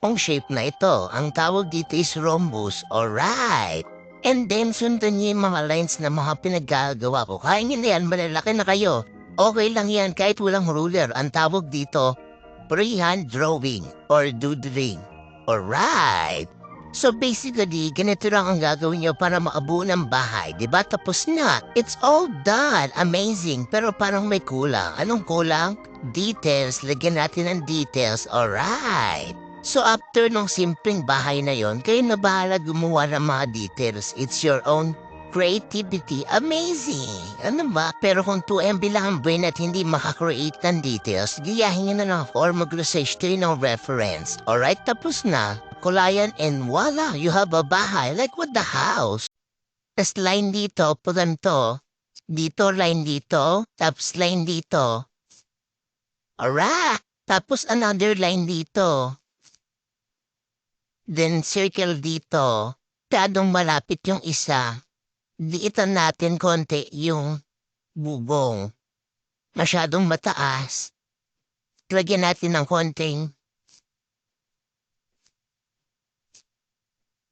Ang shape na ito, ang tawag dito is rhombus, alright. And then, sundan niyo yung mga lines na mga pinaggagawa ko. Kaya nyo na yan, malalaki na kayo. Okay lang yan kahit walang ruler. Ang tawag dito, freehand drawing or doodling. Alright. So basically, ganito lang ang gagawin nyo para maabuo ng bahay, di ba? Tapos na. It's all done. Amazing. Pero parang may kulang. Anong kulang? Details. Lagyan natin ng details. Alright. So after nung simpleng bahay na yon, kayo na bahala gumawa ng mga details. It's your own creativity. Amazing! Ano ba? Pero kung 2 MB lang ang brain at hindi makakreate ng details, gayahin nyo na lang ako or mag-research kayo ng reference. Alright, tapos na. Kulayan and voila, you have a bahay like with the house. Tapos line dito, puganto. Dito, line dito. Tapos line dito. Alright! Tapos another line dito. Then circle dito. Masyadong malapit yung isa. Liitan natin konti yung bubong. Masyadong mataas. Lagyan natin ng konting.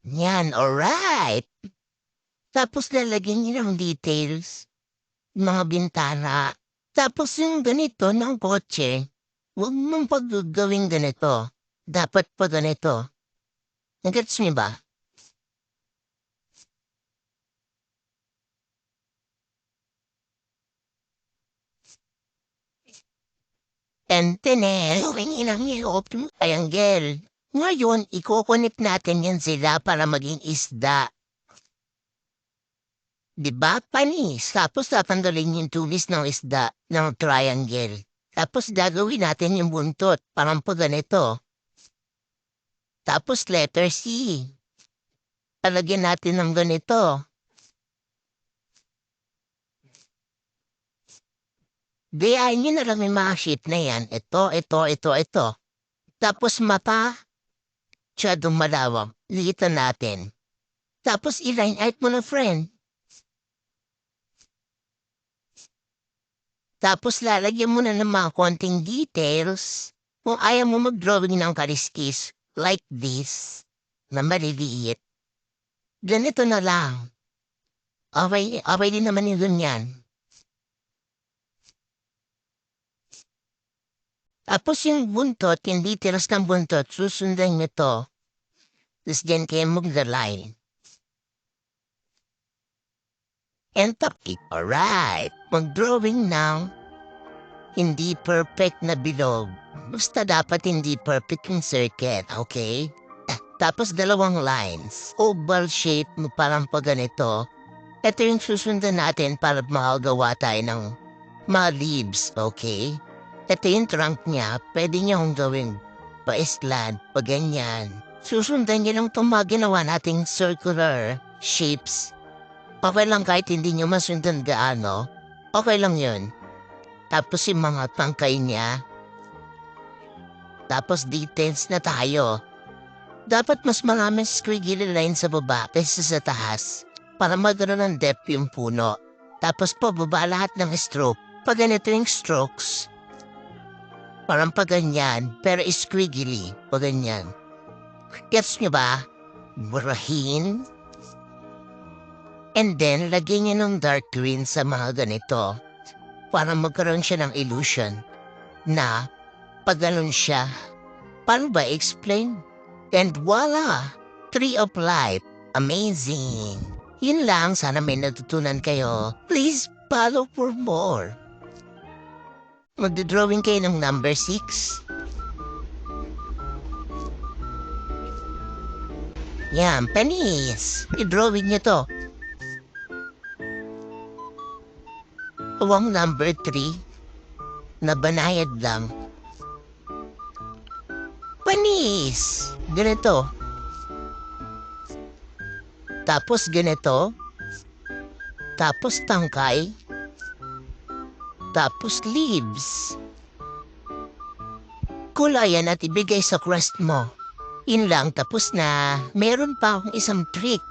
Yan, alright. Tapos lalagyan niyo ng details. Mga bintana. Tapos yung ganito ng kotse, huwag mong paggagawing ganito. Dapat pa ganito. Nagets niyo ba? Tentene, humingi ng hirap ay anggel. Ngayon, ikokonect natin yan sila para maging isda. Diba, panis? Tapos tatanggalin yung tulis ng isda ng triangle. Tapos gagawin natin yung buntot, parang pa ganito. Tapos letter C. Palagyan natin ng ganito. Gayahin nyo na lang yung mga sheet na yan. Ito. Tapos mata, masyadong malawang. Liitan natin. Tapos i-line out mo na friend. Tapos lalagyan mo na ng mga konting details. Kung ayaw mo mag-drawing ng kaliskis, like this, na maliliit. Ganito na lang. Okay din naman yung ganyan. Tapos yung buntot, yung details ng buntot, susundan nyo to. Tapos dyan kayo mag-line. And topic, alright. Mag-drawing ng hindi perfect na bilog. Basta dapat hindi perfect yung circuit, okay? Tapos 2 lines. Oval shape mo parang pa ganito. Ito yung susundan natin para makagawa tayo ng mga leaves, okay? Ito yung trunk niya, pwede niya kong gawing pa-island, pa ganyan. Susundan niya lang itong mga ginawa nating circular shapes. Okay lang kahit hindi niyo masundan gaano. Okay lang yun. Tapos yung mga tangkay niya. Tapos details na tayo. Dapat mas maraming squiggly line sa baba kaysa sa taas para magkaroon ng depth yung puno. Tapos pababa lahat ng stroke. Pag ganito yung strokes, parang pag ganyan, pero squiggly, pag ganyan. Gets nyo ba? Burahin. And then, lagyan niyo ng dark green sa mga ganito para magkaroon siya ng illusion na pag ganun siya. Paano ba explain? And voila! Tree of Life. Amazing! Yun lang, sana may natutunan kayo. Please follow for more. Magdodrawing kayo ng number 6. Yan, panis. I-drawing nyo to. Huwag number 3 na banayad lang. Panis! Ganito. Tapos ganito. Tapos tangkay. Tapos leaves. Kulayan at ibigay sa crust mo. Yun lang, tapos na. Meron pa akong isang trick.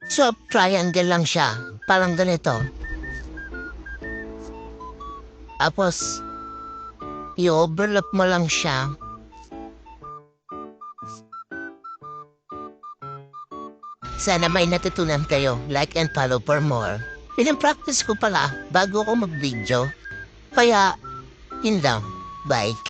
So, triangle lang siya. Parang ganito. Tapos, i-overlap mo lang siya. Sana may natutunan kayo. Like and follow for more. Pinang-practice ko pala bago ako mag-video. Kaya, yun lang. Bye.